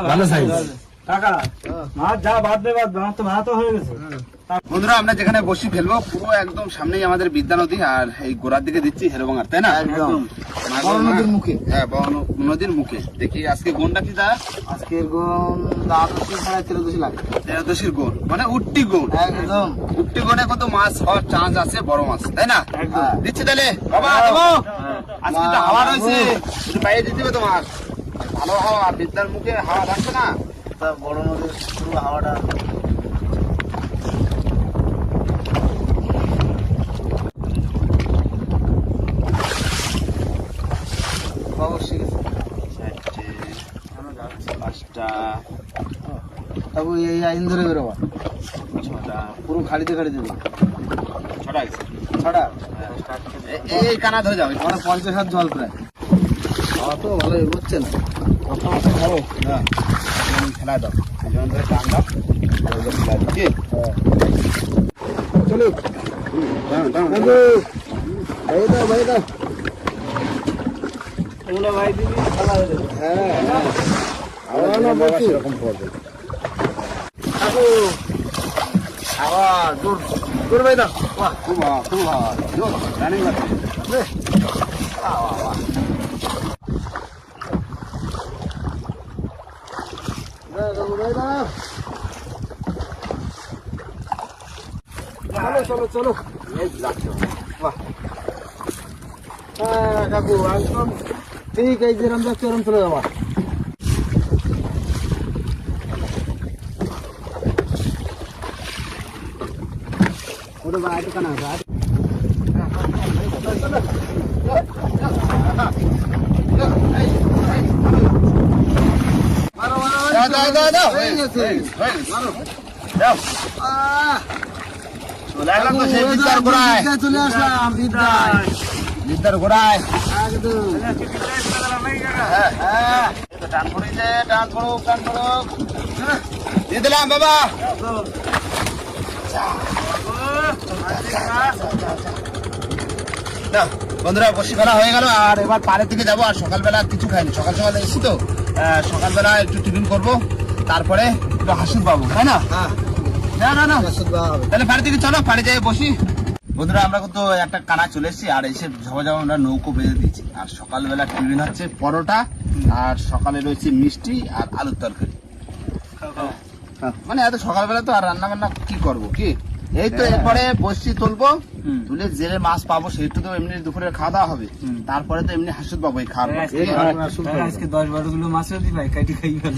ভালো সাইজ। কাকা মাছ যা বাঁধবে বাঁধবে, আমার তো ভাত হয়ে গেছে। বন্ধুরা আমরা যেখানে বসি ফেলবো পুরো একদম সামনেই আমাদের বিদ্যা নদী, আর এই গোড়ার দিকে দিচ্ছি হেরোবাঙ্গার, তাই না? একদম বড় নদীর মুখে। হ্যাঁ, বড় নদীর মুখে। দেখি আজকে গোনটা কি? আজকের গুণ 13 লাখ। 13 গোন মানে উট্টি গোন। একদম উট্টি গোনে কত মাছ হওয়ার চান্স আছে, বড় মাছ, তাই না? একদম। দিচ্ছি তাহলে বাবা, দেবো। আজকে তো হাওয়া রয়েছে, একটু বাইরে দিতে হবে তোমার। ভালো হাওয়া, বিদ্যার মুখে হাওয়া থাকছে না? তা বড় নদীর পুরো হাওয়াটা। অবশ্যই গেছে। 5টা, তবু এই আইন ধরে বেরোবা, 6টা, পুরো খাড়িতে খাড়িতে দেবো। 6টা গেছে। ছটা এই কানা ধরে যাও। মানে 50 হাত জল প্রায়। হাওয়া তো ভালোই বুঝছে না। হ্যাঁ, খেলা দাও, যেমন ধরে টান দাও, খেলা দাও। কি? চলো ভাই দাও ভাই দাও। এগুলো ভাই দিবি, খেলা হয়ে যাবে। হ্যাঁ হ্যাঁ, হাওয়া না বাবা বলছি। সেরকম পড়বে। কাকু হাওয়া দূর দূর ভাই দাও। বাহ খুব হাওয়া, খুব হাওয়া, জোর রানিং লাগছে। কাকু ভাই দাও। চলো চলো চলো। এই লাগছে। বাহ হ্যাঁ কাকু একদম ঠিক, এই যে রমজান চরম চলে যাওয়া। ওরে ভাই এটা কেন আছে? দাও, দাও, দাও, দাও। হয়ে গেছে। দাও। আহ, চলে আসলাম তো সেই বিদ্যার গোড়ায়। বিদ্যায় চলে আসলাম, বিদ্যায়। বিদ্যার গোড়ায়। একদম। হ্যাঁ, হ্যাঁ। এই তো টান পড়েছে, টান পড়ুক, টান পড়ুক। দিয়ে দিলাম বাবা। না, বন্ধুরা বসি ফেলা হয়ে গেল, আর এবার পাড়ের দিকে যাবো। আর সকালবেলা কিছু খাইনি, সকাল সকাল এসেছি তো, সকালবেলা একটু টিফিন করবো, তারপরে একটু হাসুদ পাবো, তাই না? হ্যাঁ, না না না, হাসুদ বাবা হবে। তাহলে বাড়ি থেকে চলো, বাড়ি যাই বসি। বন্ধুরা আমরা কিন্তু একটা কানা চলে এসেছি, আর এসে ঝাপা আমরা নৌকো বেঁধে দিয়েছি। আর সকালবেলা টিফিন হচ্ছে পরোটা, আর সকালে রয়েছে মিষ্টি আর আলুর তরকারি। মানে এত সকালবেলা তো আর রান্না বান্না কি করবো, কি এই তো এরপরে বসছি তুলবো, তুলে জেলে মাছ পাবো, সেটা তো এমনি দুপুরে খাওয়া দাওয়া হবে। তারপরে তো এমনি হাসুদ পাবো এই খাওয়ার পর। আজকে 10-12 কিলো মাছ যদি ভাই কাটি খাই।